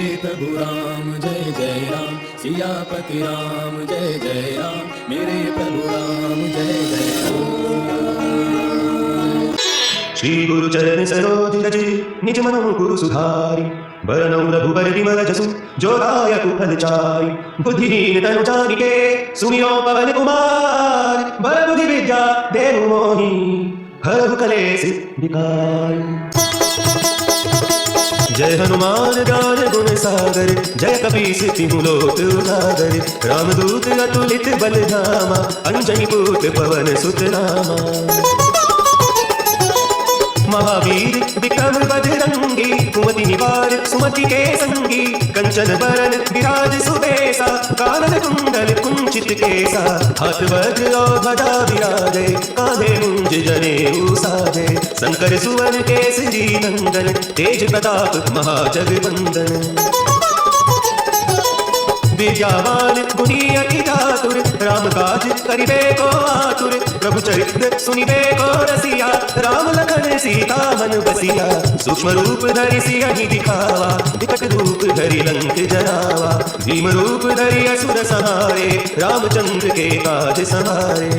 मेरे प्रभु राम जय जय राम, सियापति राम जय जय राम, मेरे प्रभु राम जय जय राम। श्री गुरु चरण सरोज रज निज मनो गुरु सुधारी, बरनौ रघुबर विमल जसु जो दायक फल चारि, बुद्धिहीन तनु जानिके सुमिरो पवन कुमार, बल बुद्धि विद्या देहु मोहि हरहु कलेस विकार। जय हनुमान ज्ञान गुण सागर, जय कपीस तिहु लोक उजागर, रामदूत अतुलित बल धामा, अंजनी पुत्र पवन सुत नामा। महावीर विक्रम बजरंगी, कुमति निवार सुमति के संगी, कंचन बरन विराज सुबेसा, कानन कुंडल कुंचित केसा, हाथ वज्र और ध्वजा विराजे, कांधे मुंज जनेऊ साजे, शंकर सुवन केसरी नंदन, तेज प्रताप महाजगवंदन। विद्यावान गुणी अति चातुर, राम काज करिबे को आतुर, प्रभु चरित्र सुनिबे को रसिया, राम लखन सीता मन बसिया। सूक्ष्म रूप धरि सियहि दिखावा, विकट रूप धरि लंक जरावा, भीम रूप धरि असुर संहारे, रामचंद्र के काज सहारे।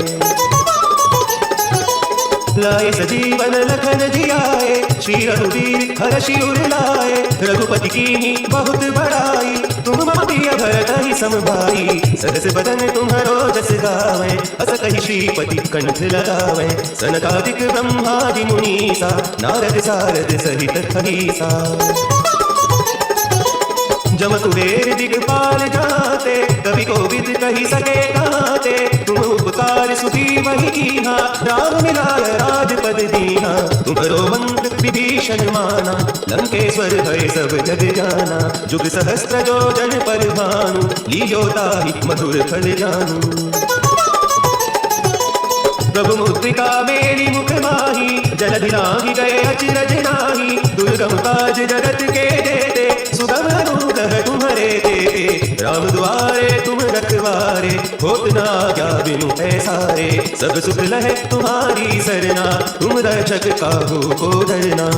लाए सजीवन लखन जियाए, श्री रघुवीर हरषि उर लाए, रघुपति कीन्ही बहुत बड़ाई, तुम मम प्रिय भरत सम भाई, सहस बदन तुम्हरो जस गावें, अस कहि श्रीपति कंठ लगावें। सनकादिक ब्रह्मादि मुनीसा, नारद सारद सहित अहिसा। जम कुबेर दिगपाल जाते, कवि कोविद कहि सके गाते, तुम उपकार सुधी वही कीन्हा, राम मिलाय राजपद दीन्हा। तुम्हरो मंत्र विभीषण माना, लंकेश्वर भय सब जग जाना, जुग सहस्त्र जो जन पर भानु, लील्यो ताहि मधुर फल जानू। प्रभु मुद्रिका मेरी मुख माही, जलधि लांघि गए अचरज नाही, दुर्गम काज जगत के जेते, सुगम अनुग्रह तुम्हरे तेते। राम दुआरे तुम रखवारे, होत न आज्ञा बिनु पैसारे, सब सुख लहे तुम्हारी सरना, तुम रक्षक काहू को डरना।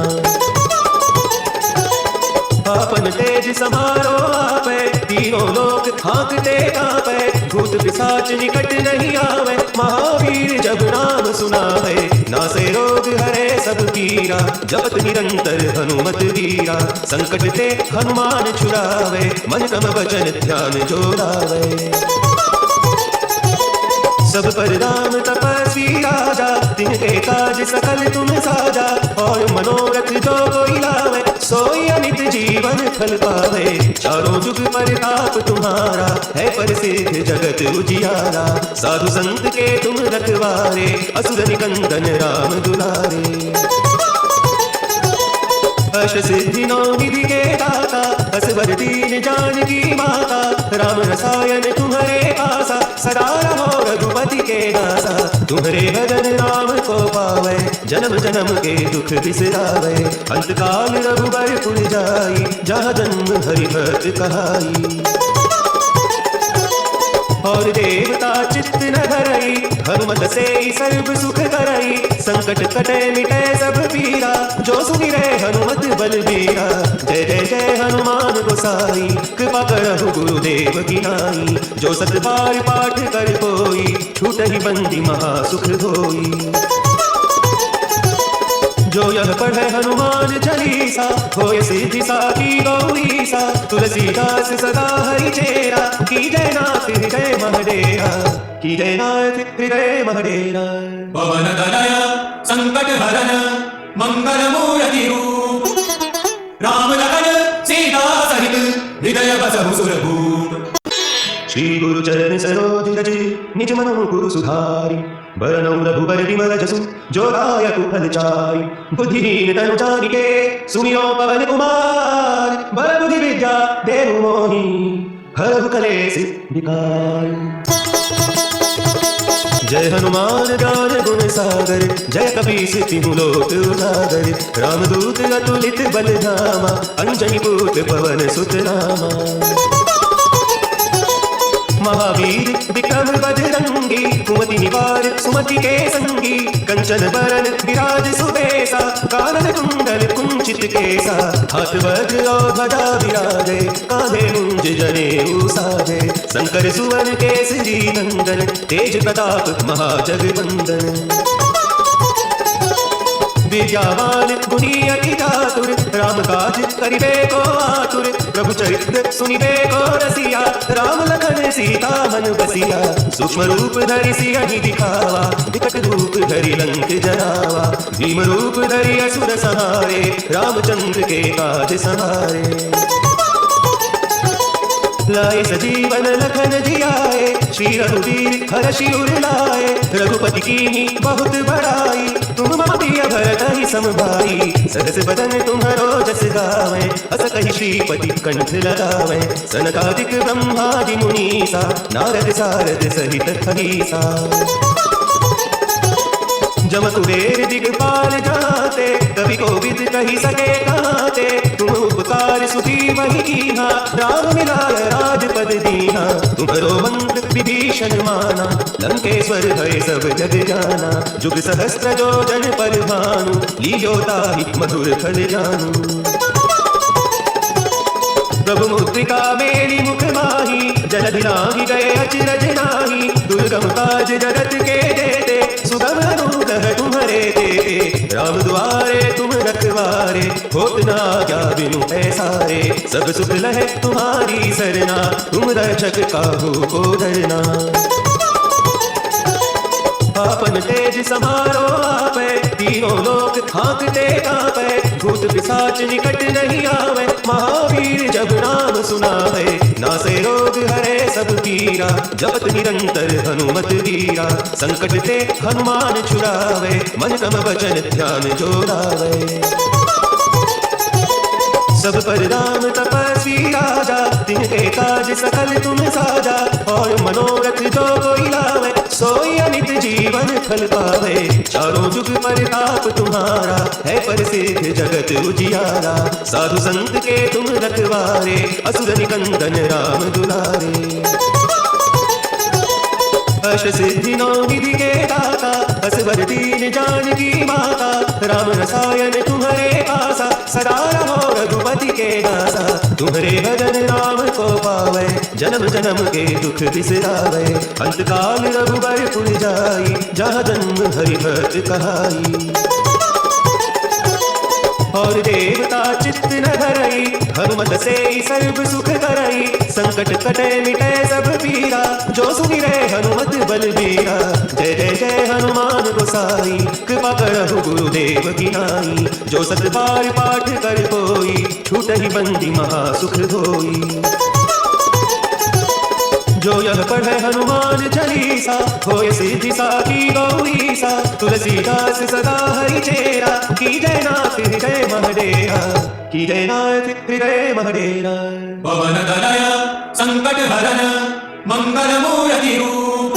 आपन तेज समारो आपे, तीनों लोक हाँकते कांपे, भूत पिशाच निकट नहीं आवे, महावीर जब नाम सुनावे, नासे रोग हरे सब पीरा, जपत निरंतर हनुमत वीरा। संकट ते हनुमान छुड़ावे, मन क्रम वचन ध्यान जो लावे। सब पर राम तपस्वी राजा, तिनके काज सकल तुम साजा, और मनोरथ जो कोई लावे, सोई अमित जीवन फल पावे। चारों जुग प्रताप तुम्हारा, है प्रसिद्ध जगत उजियारा, साधु संत के तुम रखवारे, असुर निकंदन राम दुलारे। अष्ट सिद्धि नौ निधि के दाता, असवर दीन जानकी माता, राम रसायन तुम्हारे पासा, सदा रहो रघुपति के दासा। तुम्हारे भजन राम को पावे, जन्म जन्म के दुख बिसरावे, अंत काल रघुबर पुर जाई, जहाँ जन्म हरि भक्त कहाई। और देवता चित्त न धरई, हनुमत से सर्व सुख करई, संकट कटे मिटे सब पीरा, जो सुमिरे हनुमत बलबीरा। जय जय जय हनुमान गोसाई, कृपा करहु गुरुदेव की नाई, जो सत बार पाठ कर कोई, छूटहि बंदी महा सुख होई। जो यह पढ़े हनुमान चालीसा, होय सिद्धि साखी गौरीसा। तुलसीदास सदा हरि चेरा, की जय नाथ हृदय महडेरा, की जय नाथ हृदय महडेरा। पवन तनय संकट हरन, मंगल मूर्ति रूप, राम लखन सीता सहित हृदय बसहु सुरभूप। श्री गुरु चरण सरोज रज निज मनो गुरु सुधारी, बरनौ रघुबर विमल जसु जो दायक फल चारि, बुद्धिहीन तनु जानिके सुमिरो पवन कुमार, बल बुद्धि विद्या देहु मोहि हरहु कलेस विकार। जय हनुमान ज्ञान गुण सागर, जय कपीस तिहु लोक उजागर, रामदूत अतुलित बल धामा, अंजनी पुत्र पवन सुत नामा। महावीर विक्रम बजरंगी, कुमति कुमति निवार सुमति के संगी, कंचन बरन विराज सुबेसा, कानन कुंडल कुंचित केसा, हाथ वज्र और ध्वजा विराजे, कांधे मुंज जनेऊ साजे, शंकर सुवन केसरी नंदन, तेज प्रताप महाजगवंदन। विद्यावान गुणी अति चातुर, राम काज करिबे को आतुर, प्रभु चरित्र सुनिबे को रसिया, राम लखन सीता मन बसिया, सूक्ष्म रूप धरि सियहि दिखावा, विकट रूप धरि लंक जरावा, भीम रूप धरि असुर संहारे, रामचंद्र के काज सहारे। लाए सजीवन लखन जियाए, श्री रघुवीर हर्षि उर लाए, रघुपति कीन्ही बहुत बड़ाई, तुम मम प्रिय भरत ही सम भाई, सहस बदन तुम्हरो जस गावें, अस कहि श्रीपति कंठ लगावें, सनकादिक ब्रह्मादि मुनीसा, नारद सारद सहित हरीसा। जम कुबेर दिगपाल जाते, कवि कोविद कही सके गाते, तुम उपकार सुधी वही कीन्हा, राम मिलाय राजपद दीन्हा, तुम्हरो मंत्र विभीषण माना, लंकेश्वर भय सब जग जाना, जुग सहस्त्र जो जन पर भानु, लील्यो ताहि मधुर फल जानू। प्रभु मुद्रिका मेरी मुख माही, जलधि लांघि गए अचरज नाही, दुर्गम काज जगत के देते, सुगम अनुग्रह तुम्हारे देते, राम द्वारे तुम रखवारे, होत न आज्ञा बिनु पैसारे, सब सुख लहे तुम्हारी सरना, तुम रक्षक काहू को डरना। आपन तेज समारो आपे, तीनों लोक हाँकते कांपे, भूत पिशाच निकट नहीं आवे, महावीर जब नाम सुनावे, नासे रोग हरे सब पीरा, जपत निरंतर हनुमत वीरा, संकट ते हनुमान छुड़ावे, मन क्रम वचन ध्यान जो लावे। सब पर राम तपस्वी राजा, तिनके काज सकल तुम साजा, और मनोरथ जो कोई लावे, सोई अनित जीवन फल पावे, चारों जुग प्रताप तुम्हारा, है प्रसिद्ध जगत उजियारा, साधु संत के तुम रखवारे, असुर निकंदन राम दुलारे। अष्ट सिद्धि नौ निधि के दाता, असवर दीन जानकी माता, राम रसायन तुम्हारे आसा, सदा रहो रघुपति के दासा, तुम्हारे भजन राम को पावे, जन्म जन्म के दुख बिसरावे, अंत काल रघुबर पुर जाई, जहाँ जन्म हरि भक्त कहाई। और देवता चित्त न धरई, हनुमत से सर्व सुख करई, संकट कटे मिटे सब पीरा, जो सुमिरे हनुमत बलबीरा, जय जय जय हनुमान गोसाई, कृपा करहु गुरुदेव की नाई, जो सत बार पाठ कर कोई, छूटहि बंदी महा सुख होई। जो यह पढ़े हनुमान चालीसा, होय सिद्धि साखी गौरीसा, तुलसीदास सदा हरि चेरा, की जय नाथ हृदय महडेरा, की जय नाथ हृदय महडेरा। पवन तनय संकट हरन मंगल मूर्ति रूप,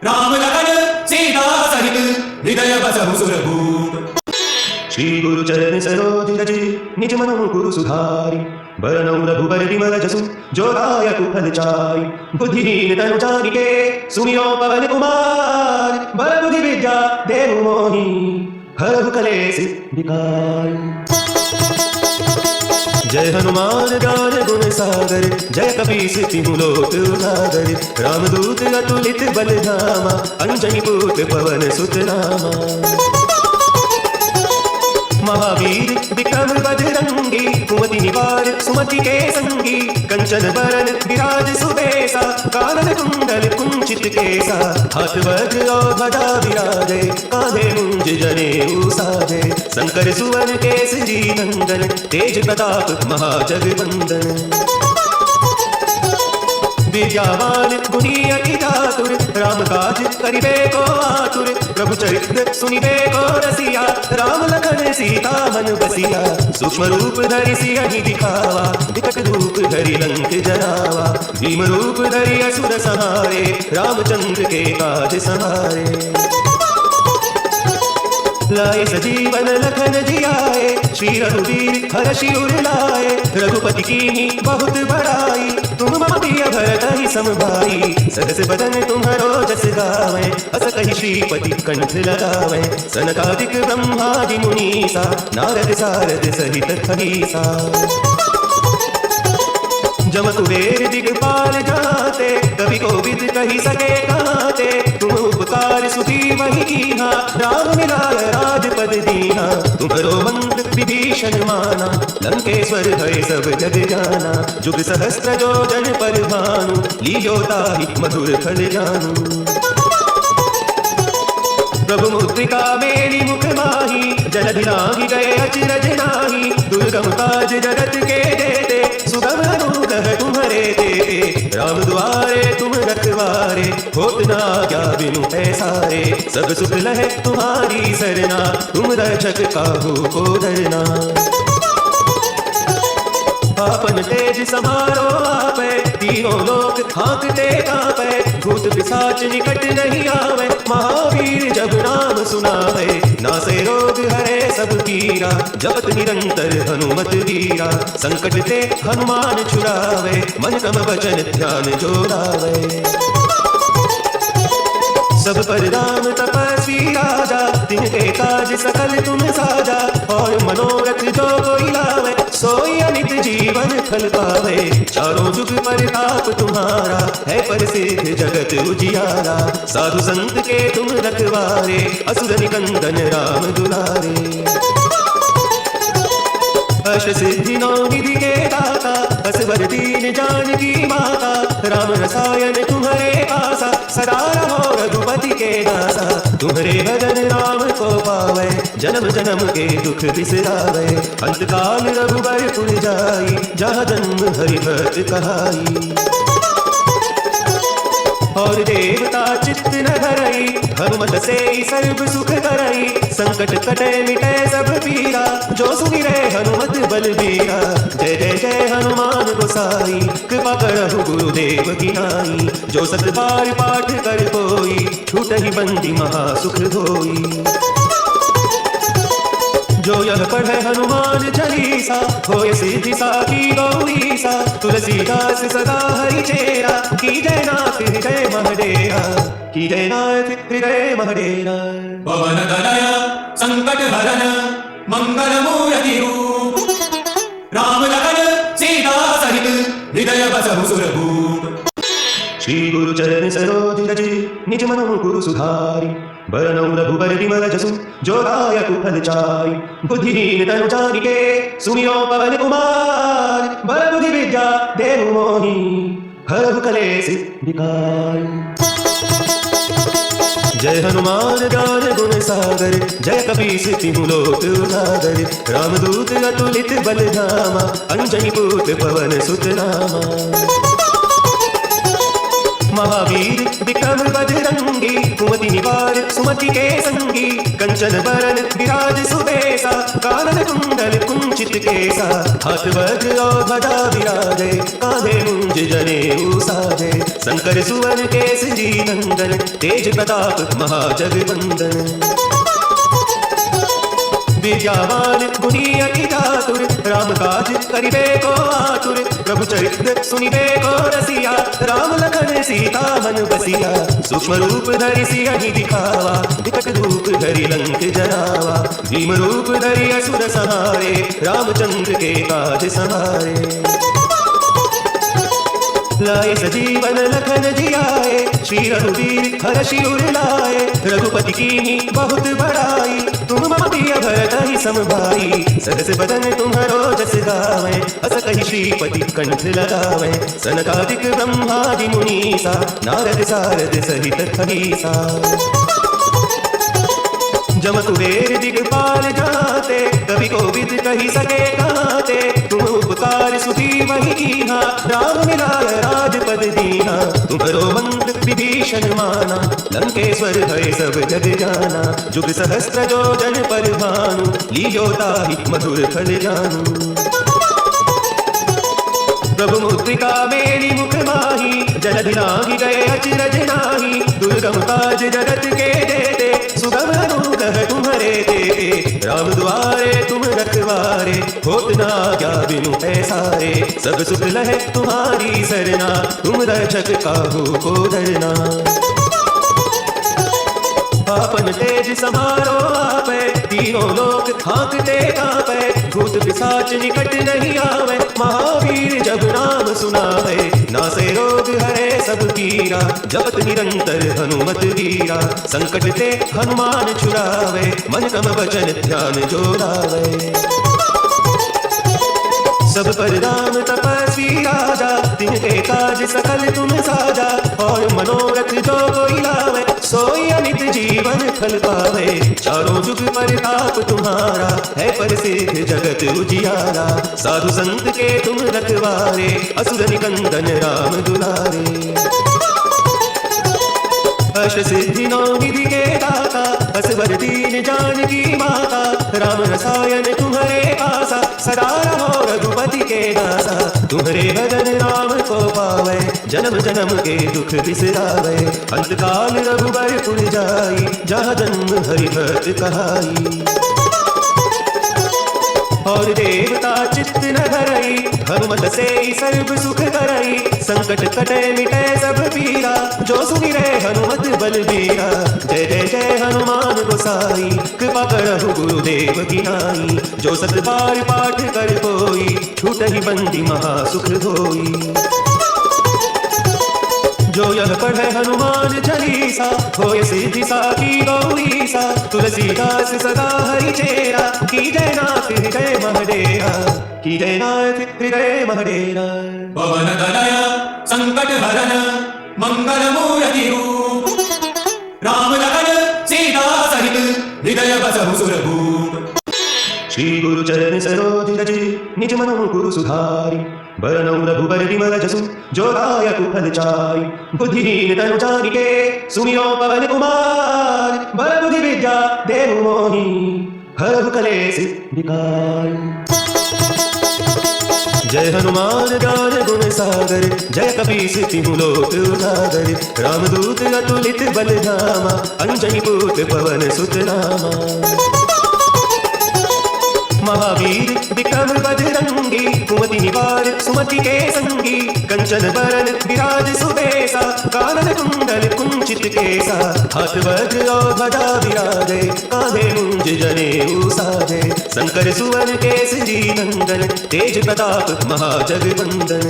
राम लखन सीता सहित हृदय बसहु सुरभूप। श्री गुरु चरण सरोज रज निज मनु गुरु सुधारी, बरनौ रघुबर विमल जसु जो दायक फल चारि, बुद्धिहीन तनु जानिके सुमिरो पवन कुमार, बल बुद्धि विद्या देहु मोहि हरहु कलेश विकार। जय हनुमान ज्ञान गुण सागर, जय कपीस तिहु लोक उजागर, रामदूत अतुलित बल धामा, अंजनी पुत्र पवन सुत नामा। महावीर विक्रम बजरंगी, कुमति निवार सुमति के संगी, कंचन बरन विराज सुबेसा, कानन कुंडल कुंचित केसा, हाथ वज्र और ध्वजा विराजे, कांधे मुंज जनेऊ साजे, शंकर सुवन केसरी नंदन, तेज प्रताप महाजगवंदन। विद्यावान गुणी अति चातुर, राम काज करिबे को आतुर, प्रभु चरित्र सुनिबे को रसिया, राम लखन सीता मन बसिया, सूक्ष्म रूप धरि सियहि दिखावा, विकट रूप धरि लंक जरावा, भीम रूप धरि असुर संहारे, रामचंद्र के काज सहारे। लाए सजीवन लखन जियाए, श्री रघुवीर हर्षि उर लाए, रघुपति कीन्ही बहुत बड़ाई, तुम मम प्रिय भरत ही समभाई सहस बदन तुम्हारो जस गावे अस कहि श्रीपति कंठ लगावे सनकादिक ब्रह्मादि मुनीसा नारद सारद सहित खगीसा जम कुबेर दिगपाल जाते कवि को विद कही सके गाते तुम उपकार सुधी वही कीहा राम मिलाय राजपद दीहा तुम्हारो मंत्र विभीषण माना लंकेश्वर भय सब जग जाना जुग सहस्त्र जो जन पर भानु लीजो ताहि मधुर फल जानू प्रभु मुद्रिका मेरी मुख माही जलधि लांघि गए अचरज नाही दुर्गम काज जगत के देते सुगम अनुग्रह तुम्हारे देते राम द्वारे तुम रखवारे होत न आज्ञा बिनु पैसारे सब सुख लहे तुम्हारी सरना तुम रक्षक काहू को डरना आपन तेज समारो आपे तीनों लोक हाँकते कांपे भूत पिशाच निकट नहीं आवे महावीर जब नाम सुनावे नासे रोग हरे सब पीरा जपत निरंतर हनुमत वीरा संकट ते हनुमान छुड़ावे मन कम वचन ध्यान जोड़ावे सब पर राम तपस्वी राजा तिनके काज सकल तुम साजा और मनोरथ जो कोई लावे सोई अनित जीवन फल पावे चारों जुग प्रताप तुम्हारा है प्रसिद्ध जगत उजियारा साधु संत के तुम रखवारे असुर निकंदन राम दुलारे अष्ट सिद्धि नौ निधि के दाता असवर दीन जानकी माता राम रसायन तुम्हारे आसा सदा रहो रघुपति के दासा तुम्हारे भजन राम को पावे जन्म जन्म के दुख बिसरावे अंत काल रघुबर पुर जाई जहाँ जन्म हरि भक्त कहाई और देवता चित्त न धरई हनुमत से सर्व सुख करई संकट कटे मिटे सब पीरा जो सुमिरे हनुमत बलबीरा जय जय जय हनुमान गोसाई कृपा करहु गुरुदेव की नाई जो सत बार पाठ कर कोई छूटहि बंदी महा सुख होई जो यह पढ़े हनुमान चालीसा होय सिद्धि साखी गौरीसा तुलसीदास सदा हरि चेरा की जय नाथ हृदय महडेरा की जय नाथ हृदय महडेरा पवन तनय संकट हरन मंगल मूर्ति रूप राम लखन सीता सहित हृदय बसहु सुरभूप श्री गुरु चरण सरोज रज निज मनो गुरु सुधारी बरनौ रघुबर विमल जसु जो दायक फल चारि बुद्धिहीन तनु जानिके सुमिरो पवन कुमार बल बुद्धि विद्या देहु मोहि हरहु कलेश विकार जय हनुमान ज्ञान गुण सागर जय कपीस तिहु लोक उजागर रामदूत अतुलित बल धामा अंजनी पुत्र पवन सुत नामा महावीर विक्रम बजरंगी कुमति निवार सुमति के संगी कंचन बरन विराज सुबेसा कानन कुंडल कुंचित केसा हाथ वज्र और ध्वजा विराजे कांधे मुंज जनेऊ साजे शंकर सुवन केसरी नंदन तेज प्रताप महाजगवंदन विद्यावान गुणी अति चातुर राम काज करिबे को आतुर प्रभु चरित्र सुनिबे को रसिया राम लखन सीता मन बसिया सूक्ष्म रूप धरि सियहि दिखावा विकट रूप धरि लंक जरावा भीम रूप धरि असुर संहारे रामचंद्र के काज सहारे लाए सजीवन लखन जियाए श्री रघुवीर हर्षि उर लाए रघुपति कीन्ही बहुत बड़ाई तुम मम प्रिय भरत सम भाई सहस बदन तुम्हारो जस गावे अस कहि श्रीपति कंठ लगावे सनकादिक ब्रह्मादि मुनीसा नारद सारद सहित खगीसा जम कुबेर दिगपाल जाते कवि को विद कही सके गाते तुम उपकार सुधी वही कीहा राम मिलाय राजपद दीहा तुम्हारो मंत्र विभीषण माना लंकेश्वर भय सब जग जाना जुग सहस्त्र जो जन पर भानु लीजो ताहि मधुर फल जानू प्रभु मुद्रिका मेरी मुख माही, जलधि लागी गए अचरज नाही। दुर्गम काज जगत के देते, सुगम अनुग्रह तुम्हारे देते। राम द्वारे तुम रखवारे, होत ना क्या बिनु पैसारे। सब सुख लहे तुम्हारी सरना, तुम रक्षक काहू को डरना। आपन तेज समारो आपे, तीनों लोक हाँकते कांपे। भूत पिशाच निकट नहीं आवे, महावीर जब नाम सुनावे। नासे रोग हरे सब पीरा, जपत निरंतर हनुमत वीरा। संकट ते हनुमान छुड़ावे, मन कम वचन ध्यान जो लावे। सब पर राम तपस्वी राजा, तिनके काज सकल तुम साजा। और मनोरथ जो कोई लावे, सोई अमित जीवन फल पावे। चारों जुग प्रताप तुम्हारा, है प्रसिद्ध जगत उजियारा। साधु संत के तुम रखवारे, असुर निकंदन राम दुलारे। अष्ट सिद्धि नौ निधि के दाता, असवर दीन जानकी माता। राम रसायन तुम्हारे आसा, सदा रहो रघुपति के दासा। तुम्हारे भजन राम को पावे, जन्म जन्म के दुख बिसरावे। अंत काल रघुबर पुर जाई, जहाँ जन्म हरि भक्त कहाई। और देवता चित्त न धरई, हनुमत से सर्व सुख करई। संकट कटे मिटे सब पीरा, जो सुमिरे हनुमत बलबीरा। जय जय जय हनुमान गोसाई, कृपा करहु गुरुदेव की नाई। जो सत बार पाठ कर कोई, छूटहि बंदी महा सुख होई। जो यह पढ़े हनुमान चालीसा, होय सिद्धि साखी गौरीसा। तुलसीदास सदा हरि चेरा, की जय नाथ हृदय महडेरा। की जय नाथ हृदय महडेरा। पवन तनय संकट हरन, मंगल मूर्ति रूप। राम लखन सीता सहित, हृदय बसहु सुरभूप। श्री गुरु चरण सरोज रज, निज मनो गुरु सुधारी। बरनौ रघुबर विमल जसु, जो दायक फल चारि। बुद्धिहीन तनु जानिके, सुमिरो पवन कुमार। बल बुद्धि विद्या देहु मोहि, हरहु कलेस विकार। जय हनुमान ज्ञान गुण सागर, जय कपीस तिहु लोक उजागर। रामदूत अतुलित बल धामा, अंजनी पुत्र पवन सुत नामा। महावीर विक्रम बजरंगी, कुमति निवार सुमति के संगी। कंचन बरन विराज सुबेसा, कानन कुंडल कुंचित केसा। हाथ वज्र और ध्वजा विराजे, कांधे मुंज जनेऊ साजे। शंकर सुवन केसरी नंदन, तेज प्रताप महाजगवंदन।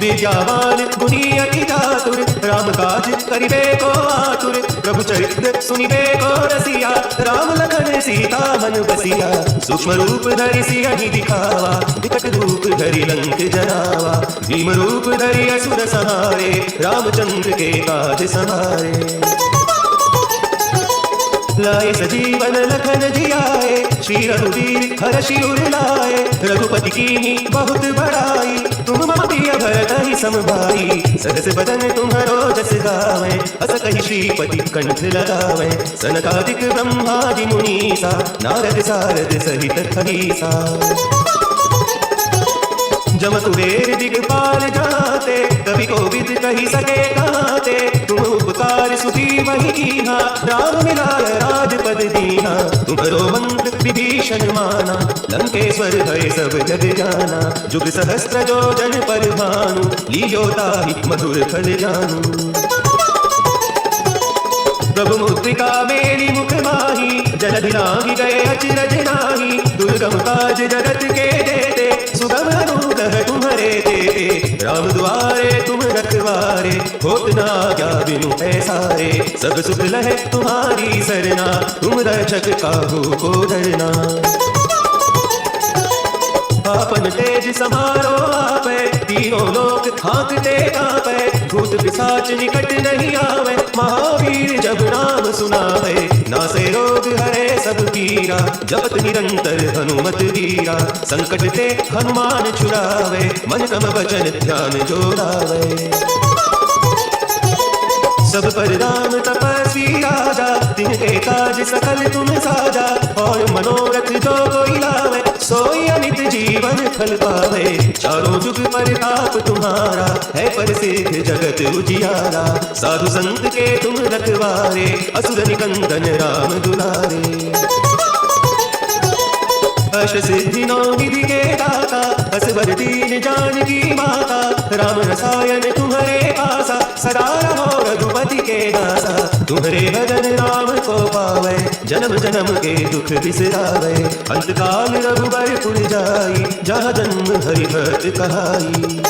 विद्यावान गुणी अति चातुर, राम काज करिबे को आतुर। प्रभु चरित्र सुनिबे को रसिया, राम लखन सीता मन बसिया। सूक्ष्म रूप धरि सियहि दिखावा, विकट रूप धरि लंक जरावा। भीम रूप धरि असुर संहारे, रामचंद्र के काज सवारे। लाए सजीवन लखन जियाए, श्री रघुवीर हर्षि उर लाए। रघुपति कीन्ही बहुत बड़ाई, तुम मम प्रिय भरत सम भाई। सहस बदन तुम्हारो जस गावें, अस कहि श्रीपति कंठ लगावें। सनकादिक ब्रह्मादि मुनीसा, नारद सारद सहित खरीसा। जम कुबेर दिगपाल जाते, कवि कोविद कही सके गाते। तुम उपकार सुधी वही कीन्हा, राम मिलाय राजपद दीन्हा। तुम्हारो मंत्र विभीषण माना, लंकेश्वर भय सब जग जाना। जुग सहस्त्र जो जन पर भानु, लीजो ताहि मधुर फल जानू। प्रभु मुद्रिका मेरी मुख माही, जलधि लागी गए अचरज नाही। दुर्गम काज जगत के देते, सुगम अनुग्रह तुम्हारे देते। राम द्वारे तुम रखवारे, होत ना क्या बिनु पैसारे। सब सुख लहे तुम्हारी सरना, तुम रक्षक काहू को डरना। आपन तेज समारो आपे, तीनों लोक हाँकते कांपे। भूत पिशाच निकट नहीं आवे, महावीर जब नाम सुनावे। नासे रोग हरे सब पीरा, जपत निरंतर हनुमत वीरा। संकट ते हनुमान छुड़ावे, मन कम वचन ध्यान जो लावे। सब पर राम तपस्वी राजा, तिनके काज सकल तुम साजा। और मनोरथ जो कोई लावे, सोई अनित जीवन फल पावे। चारों जुग परताप तुम्हारा है प्रसिद्ध जगत उजियारा। साधु संत के तुम रखवारे असुर निकंदन राम दुलारे। अष्ट सिद्धि नौ निधि के दाता असवर दीन जानकी माता। राम रसायन तुम्हारे आसा सदा रहो रघुपति के दासा। तुम्हारे भजन राम को पावे जन्म जन्म के दुख बिसरावे। अंतकाल रघुबर पुर जाई जहाँ जन्म हरि भक्त कहाई।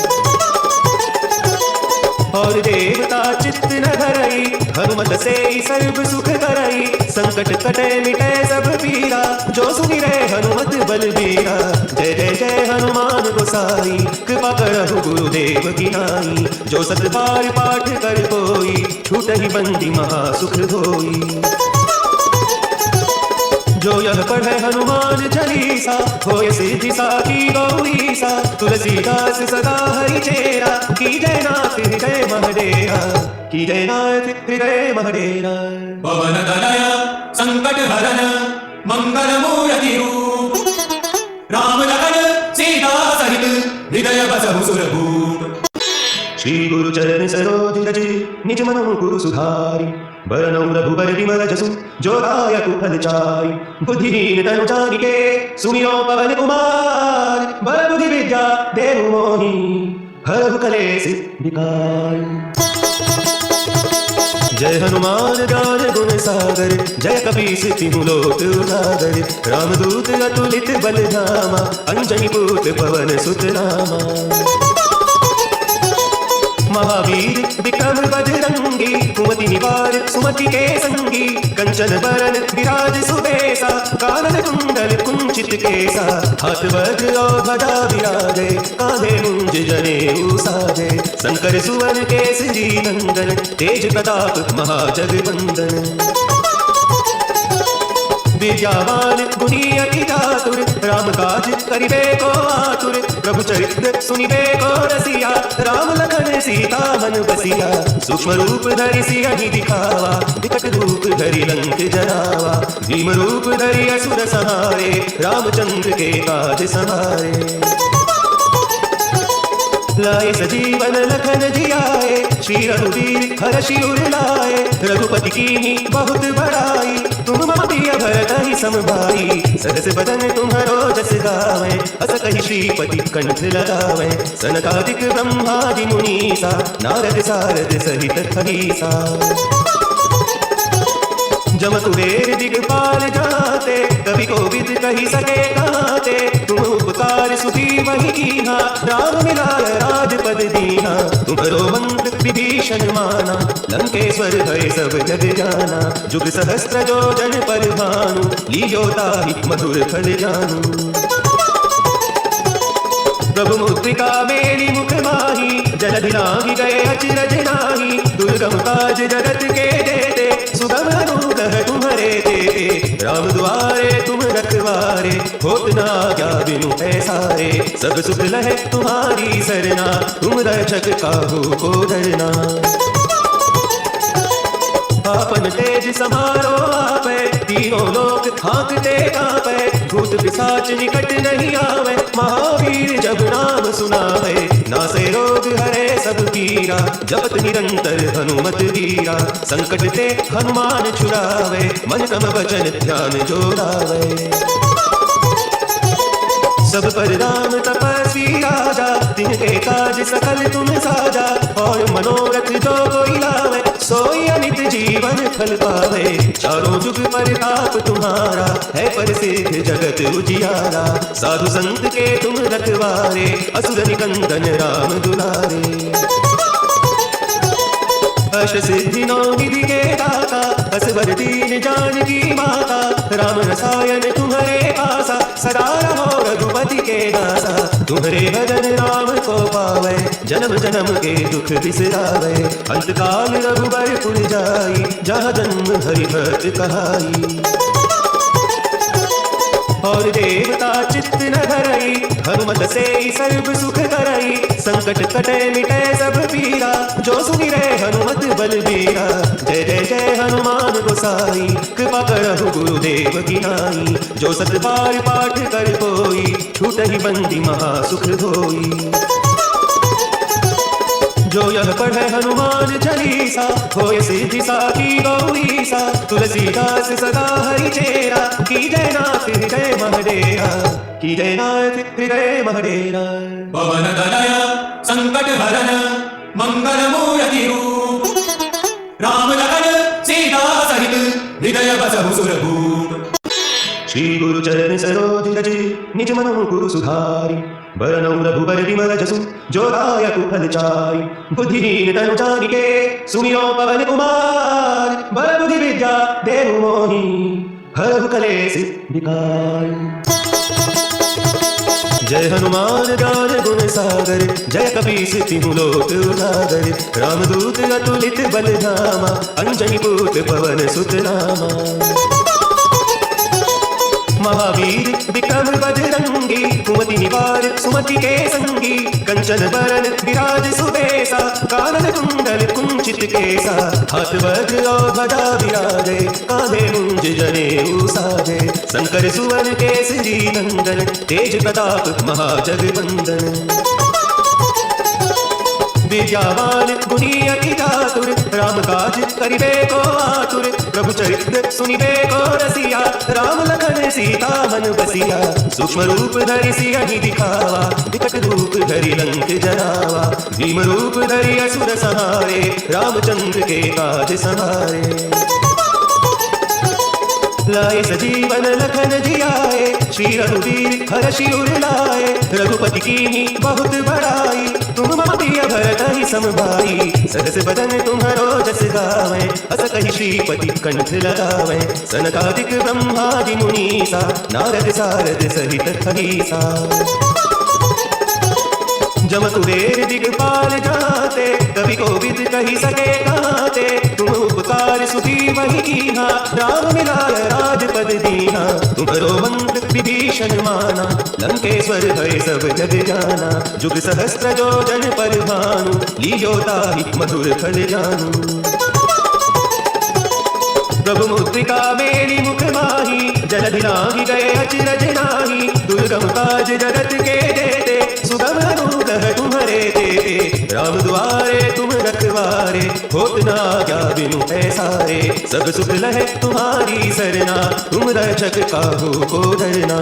और देवता चित्त न धरई हनुमत से सर्व सुख करई। संकट कटे मिटे सब पीरा जो सुमिरे हनुमत बलबीरा। जय जय जय हनुमान गोसाई कृपा करहु गुरुदेव की नाई। जो सत बार पाठ कर कोई छूटहि बंदी महा सुख होई। जो यह पढ़े हनुमान चालीसा होय सिद्धि साखी गौरीसा। तुलसीदास सदा हरि चेरा की जय नाथ हृदय महडेरा। की जय नाथ हृदय महडेरा। पवन तनय संकट हरन मंगल मूर्ति रूप। राम लखन सीता सहित हृदय बसहु सुरभूप। श्री गुरु चरण सरोज रज निज मनु गुरु सुधारी। बरनौ रघुबर विमल जसु जो दायक फल चारि। बुद्धिहीन तनु जानिके सुमिरो पवन कुमार। बल बुद्धि विद्या देहु मोहि हरहु कलेस विकार। जय हनुमान ज्ञान गुण सागर जय कपीस तिहु लोक उजागर। रामदूत अतुलित बल धामा अंजनी पुत्र पवन सुत नामा। महावीर विक्रम बजरंगी कुमति निवार सुमति के संगी। कंचन बरन विराज सुबेसा कानन कुंडल कुंचित केसा। हाथ वज्र और ध्वजा विराजे कांधे मुंज जनेऊ साजे। शंकर सुवन केसरी नंदन तेज प्रताप महाजगवंदन। विद्यावान गुणी अति चातुर राम काज करिबे को आतुर। प्रभु चरित्र सुनिबे को रसिया राम लखन सीता मन बसिया। सूक्ष्म रूप धरि सियहि दिखावा विकट रूप धरि लंक जरावा। भीम रूप धरि असुर संहारे रामचंद्र के काज सहारे। लाए सजीवन लखन जियाए श्री रघुवीर हर्षि उर लाए। रघुपति कीन्ही बहुत बड़ाई तुम मम प्रिय भरत सम भाई। सहस बदन तुम्हारो जस गावे अस कहि श्रीपति कंठ लगावे। सनकादिक ब्रह्मादि मुनीसा नारद सारद सहित खगीसा। जम कुबेर दिगपाल जाते कवि कोविद कहि सके गाते। तुम उपकार सुधी वही कीन्हा राम मिलाय राजपद दीन्हा। तुम्हारो मंत्र विभीषण माना लंकेश्वर भय सब जग जाना। जुग सहस्त्र जो जन पर भानु लीजो ताहि मधुर फल जानू। प्रभु मुद्रिका मेरी मुख माही जलधि लांघि गए अचरज नाही। दुर्गम काज जगत के देते सुगम अनुग्रह तुम्हारे देते। राम दुआरे तुम रखवारे होत न आज्ञा बिनु पैसारे। सब सुख लहे तुम्हारी सरना तुम रक्षक काहू को डरना। आपन तेज समारो आपे तीनों लोक हाँकते कांपे। भूत पिशाच निकट नहीं आवे महावीर जब नाम सुनावे। नासे रोग हरे सब पीरा जपत निरंतर हनुमत वीरा। संकट ते हनुमान छुड़ावे मन क्रम वचन ध्यान जो लावे। सब पर राम तपस्वी राजा तिनके काज सकल तुम साजा। और मनोरथ जो कोई लावे सोई अनित जीवन फल पावे। चारों जुग परताप तुम्हारा है प्रसिद्ध जगत उजियारा। साधु संत के तुम रखवारे असुर निकंदन राम दुलारे। अष्ट सिद्धि नौ निधि के दाता असवर दीन जानकी माता। राम रसायन तुम्हारे आसा सदा रहो रघुपति के दासा। तुम्हारे भजन राम को पावे जन्म जन्म के दुख बिसरावे। अंतकाल रघुबर पुर जाई जहाँ जन्म हरि भक्त कहाई। और देवता चित्त न धरई, हनुमत से सर्व सुख करई। संकट कटे मिटे सब पीरा, जो सुमिरे हनुमत बलबीरा। जय जय जय हनुमान गोसाई, कृपा करहु गुरुदेव की नाई। जो सत बार पाठ कर कोई, छूटहि बंदी महा सुख होई। जो यह पढ़े हनुमान चालीसा, होय सिद्धि साखी गौरीसा। तुलसीदास सदा हरि चेरा, की जय नाथ हृदय महडेरा, की जय नाथ हृदय महडेरा। पवन तनय संकट हरन मंगल मूर्ति रूप। राम लखन सीता सहित हृदय बसहु सुरभूप। श्री गुरु चरण सरोज रज, निज मनु गुरु सुधारी। बरनौ रघुबर विमल जसु, जो दायक फल चारि। बुद्धिहीन तनु जानिके, सुमिरो पवन कुमार। बल बुद्धि विद्या देहु मोहि, हरहु कलेस विकार। जय हनुमान ज्ञान गुण सागर, जय कपीस तिहु लोक उजागर। रामदूत अतुलित बल धामा, अंजनी पुत्र पवन सुत नामा। महावीर विक्रम बजरंगी, कुमति निवार सुमति के संगी। कंचन बरन विराज सुबेसा, कानन कुंडल कुंचित केसा। हाथ वज्र और ध्वजा विराजे, कांधे मुंज जनेऊ साजे। शंकर सुवन केसरी नंदन, तेज प्रताप महाजगवंदन। विद्यावान गुणी अति चातुर, राम काज करिबे को आतुर। प्रभु चरित्र सुनिबे को रसिया, राम लखन सीता मन बसिया। सूक्ष्म रूप धरि सियहि दिखावा, विकट रूप धरि लंक जरावा। भीम रूप धरि असुर संहारे, रामचंद्र के काज सवारे। लाए सजीवन लखन जियाए, श्री रघुवीर हर्षि उर लाए। रघुपति कीन्ही बहुत बड़ाई, तुम मम प्रिय भरत सम भाई। सहस बदन तुम्हरो जस गावें, अस कहि श्रीपति कंठ लगावें। सनकादिक ब्रह्मादि मुनीसा, नारद सारद सहित अहिसा। जम कुबेर दिगपाल जाते, कवि कोविद कहि सके गाते। तुम उपकार सुधी वही कीन्हा, राम मिलाय राजपद दीन्हा। तुम्हरो मंत्र विभीषण माना, लंकेश्वर भय सब जग जाना। जुग सहस्त्र जो जन पर भानु, लीजो ताहि मधुर फल जानू। प्रभु मुद्रिका मेरी मुख माही, जलधि लांघि गए अचरज नाही। दुर्गम काज जगत के जेते, सुगम अनुग्रह तुम्हरे तेते। राम दुआरे तुम रखवारे, होत न आज्ञा बिनु पैसारे। सब सुख लहे तुम्हारी सरना, तुम रक्षक काहू को डरना।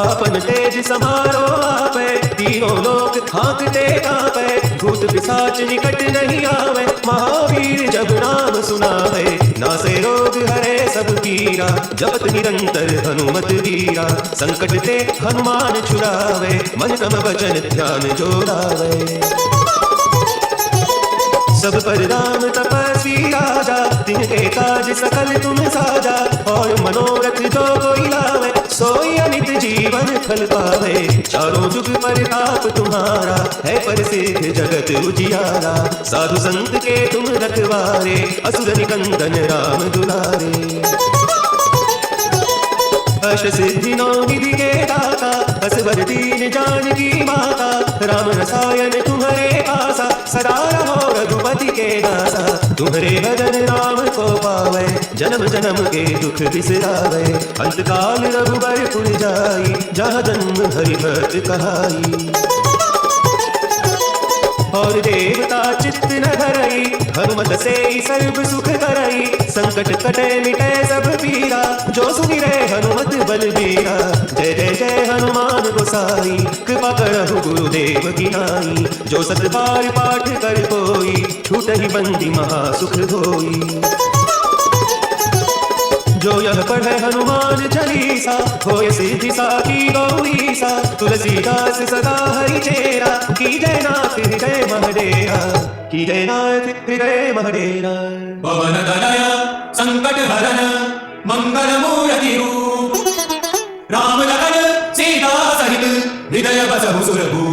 आपन तेज समारो आपे, तीनों लोक हांकते कांपे। भूत पिशाच निकट नहीं आवे, महावीर जब नाम सुनावे। नासे रोग हरे सब पीरा, जपत निरंतर हनुमत वीरा। संकट ते हनुमान छुड़ावे, मन क्रम वचन ध्यान जो लावे। सब पर राम तपस्वी राजा, तिनके काज सकल तुम साजा। और मनोरथ जो कोई लावे, सोई अमित जीवन फल पावे। चारों जुग प्रताप तुम्हारा, है प्रसिद्ध जगत उजियारा। साधु संत के तुम रखवारे, असुर निकंदन राम दुलारे। अष्ट सिद्धि नौ निधि के दाता, असवर दीन जानकी माता। राम रसायन तुम्हारे आसा, सदा रहो रघुपति के दासा। तुम्हारे भजन राम को पावे, जन्म जन्म के दुख बिसरावे। अंत काल रघुबर पुर जाई, जहाँ जन्म हरि भक्त कहाई। और देवता चित्त न धरई, हनुमत से सर्व सुख करई। संकट कटे मिटे सब पीरा, जो सुमिरे हनुमत बलबीरा। जय जय जय हनुमान गोसाई, कृपा करहु गुरुदेव की नाई। जो सत बार पाठ कर कोई, छूटहि बंदी महा सुख होई। जो यह पढ़े हनुमान चालीसा, होय सिद्धि साखी गौरीसा। तुलसीदास सदा हरि चेरा, की जय नाथ हृदय महडेरा, की जय नाथ हृदय महडेरा। पवन तनय संकट हरन मंगल मूर्ति रूप। राम लखन सीता सहित हृदय बसहु सुरभूप।